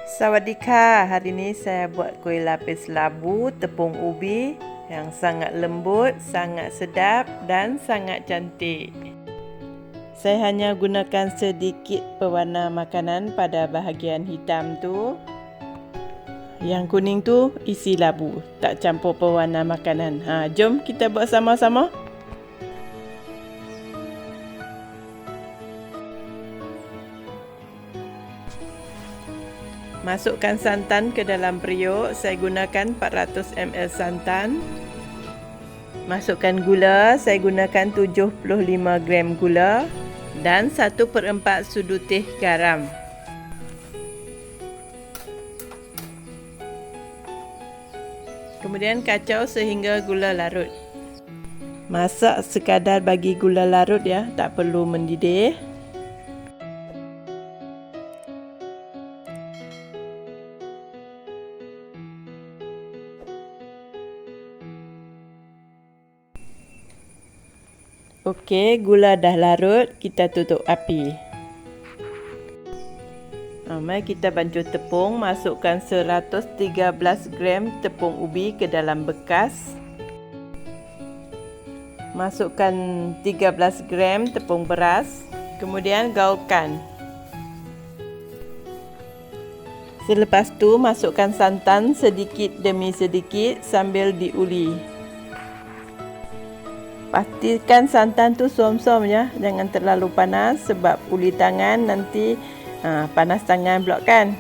Sawadika, hari ini saya buat kuih lapis labu tepung ubi yang sangat lembut, sangat sedap dan sangat cantik. Saya hanya gunakan sedikit pewarna makanan pada bahagian hitam tu. Yang kuning tu isi labu, tak campur pewarna makanan. Jom kita buat sama-sama. Masukkan santan ke dalam periuk. Saya gunakan 400 ml santan. Masukkan gula. Saya gunakan 75 gram gula dan 1/4 sudu teh garam. Kemudian kacau sehingga gula larut. Masak sekadar bagi gula larut ya, tak perlu mendidih. Okey, gula dah larut, kita tutup api. Mari kita bancuh tepung, masukkan 113 gram tepung ubi ke dalam bekas. Masukkan 13 gram tepung beras, kemudian gaulkan. Selepas tu masukkan santan sedikit demi sedikit sambil diuli. Pastikan santan tu som-som ya, jangan terlalu panas sebab uli tangan nanti panas tangan pula kan.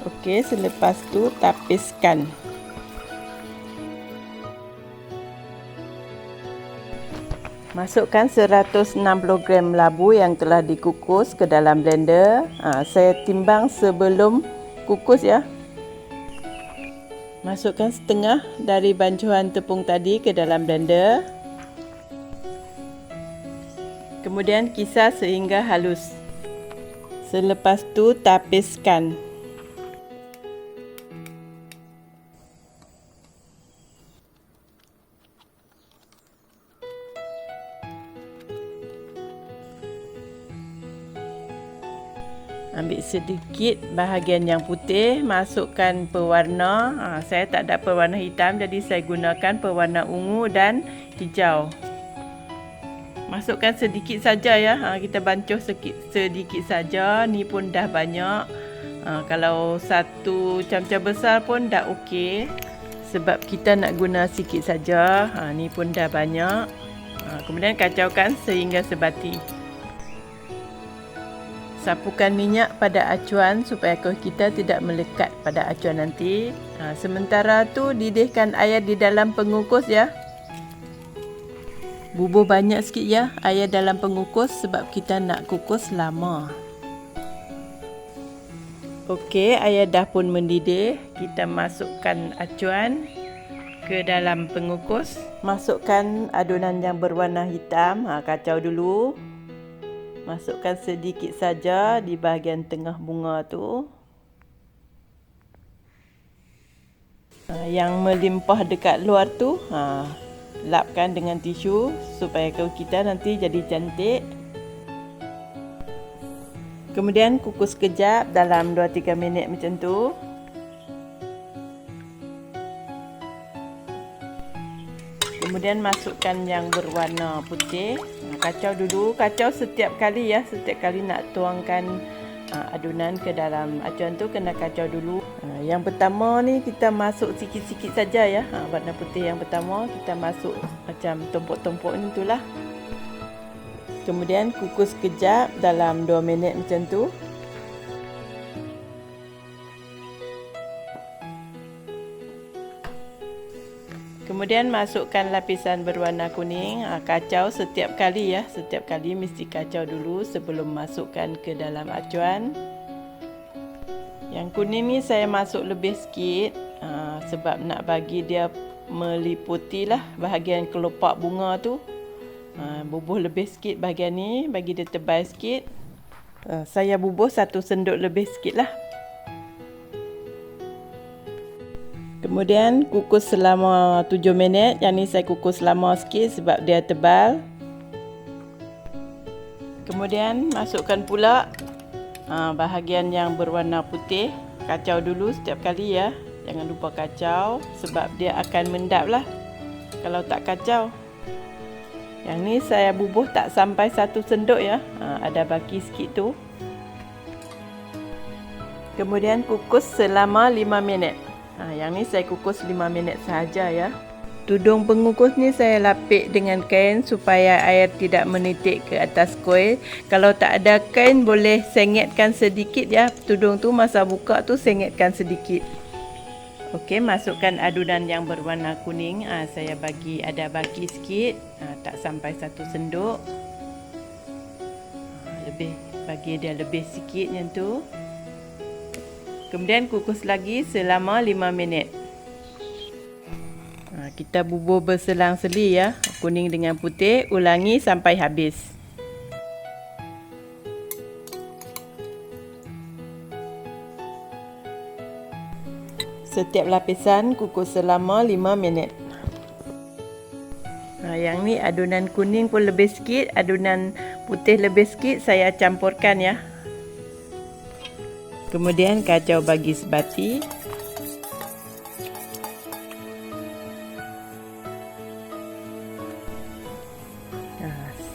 Okey, selepas tu tapiskan. Masukkan 160 gram labu yang telah dikukus ke dalam blender. Saya timbang sebelum kukus ya. Masukkan setengah dari bancuhan tepung tadi ke dalam blender. Kemudian kisar sehingga halus. Selepas tu tapiskan. Ambil sedikit bahagian yang putih, masukkan pewarna. Saya tak ada pewarna hitam, jadi saya gunakan pewarna ungu dan hijau. Masukkan sedikit saja ya. Kita bancuh sedikit saja. Ni pun dah banyak. Kalau satu camca besar pun dah okey. Sebab kita nak guna sikit saja. Ni pun dah banyak. Kemudian kacaukan sehingga sebati. Sapukan minyak pada acuan supaya kuih kita tidak melekat pada acuan nanti. Sementara tu didihkan air di dalam pengukus ya. Bubuh banyak sikit ya air dalam pengukus sebab kita nak kukus lama. Okey, air dah pun mendidih. Kita masukkan acuan ke dalam pengukus. Masukkan adunan yang berwarna hitam. Kacau dulu. Masukkan sedikit saja di bahagian tengah bunga tu. Yang melimpah dekat luar tu, lapkan dengan tisu supaya kuih kita nanti jadi cantik. Kemudian kukus kejap dalam 2-3 minit macam tu. Kemudian masukkan yang berwarna putih. Kacau dulu, kacau setiap kali ya, setiap kali nak tuangkan adunan ke dalam acuan tu kena kacau dulu. Yang pertama ni kita masuk sikit-sikit saja ya. Warna putih yang pertama kita masuk macam tumpuk-tumpuk ni itulah. Kemudian kukus kejap dalam 2 minit macam tu. Kemudian masukkan lapisan berwarna kuning. Kacau setiap kali ya, setiap kali mesti kacau dulu sebelum masukkan ke dalam acuan. Yang kuning ni saya masuk lebih sikit sebab nak bagi dia meliputi lah bahagian kelopak bunga tu. Bubuh lebih sikit bahagian ni, bagi dia tebal sikit. Saya bubuh 1 sendok lebih sikit lah. Kemudian kukus selama 7 minit. Yang ni saya kukus lama sikit sebab dia tebal. Kemudian masukkan pula bahagian yang berwarna putih. Kacau dulu setiap kali ya. Jangan lupa kacau sebab dia akan mendap lah kalau tak kacau. Yang ni saya bubuh tak sampai 1 sendok ya. Ada baki sikit tu. Kemudian kukus selama 5 minit. Yang ni saya kukus 5 minit sahaja ya. Tudung pengukus ni saya lapik dengan kain supaya air tidak menitik ke atas kuih. Kalau tak ada kain boleh sengetkan sedikit ya. Tudung tu masa buka tu sengetkan sedikit. Okey, masukkan adunan yang berwarna kuning. Saya bagi ada baki sikit. Tak sampai 1 sendok. Lebih, bagi dia lebih sikit macam tu. Kemudian kukus lagi selama 5 minit. Kita bubuh berselang-seli ya, kuning dengan putih, ulangi sampai habis. Setiap lapisan kukus selama 5 minit. Yang ni adunan kuning pun lebih sikit, adunan putih lebih sikit saya campurkan ya. Kemudian kacau bagi sebati.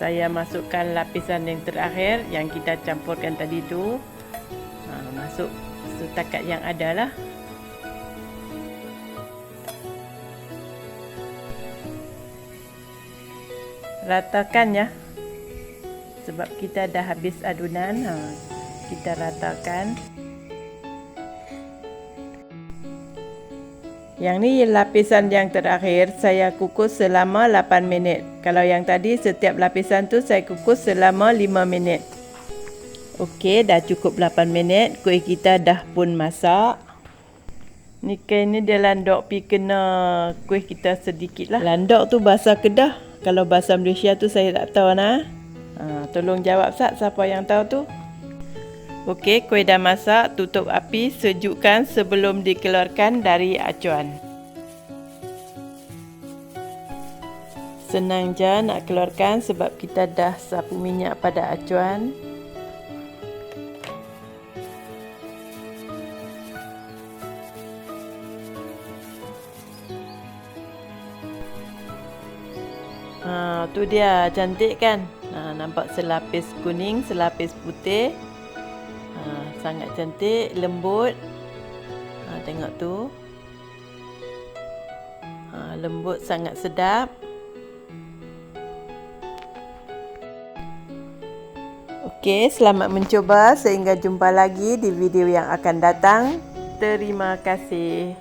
Saya masukkan lapisan yang terakhir yang kita campurkan tadi tu. Masuk setakat yang ada lah. Ratakan ya. Sebab kita dah habis adunan. Kita ratakan. Yang ni lapisan yang terakhir saya kukus selama 8 minit. Kalau yang tadi setiap lapisan tu saya kukus selama 5 minit. Okey, dah cukup 8 minit. Kuih kita dah pun masak. Ni kain ni dia landok pi kena kuih kita sedikit lah. Landok tu bahasa Kedah. Kalau bahasa Malaysia tu saya tak tahu nah. Tolong jawab siapa yang tahu tu. Okey, kuih dah masak, tutup api, sejukkan sebelum dikeluarkan dari acuan. Senang je nak keluarkan sebab kita dah sapu minyak pada acuan. Tu dia, cantik kan? Nampak selapis kuning, selapis putih. Sangat cantik, lembut. Tengok tu. Lembut, sangat sedap. Okey, selamat mencuba. Sehingga jumpa lagi di video yang akan datang. Terima kasih.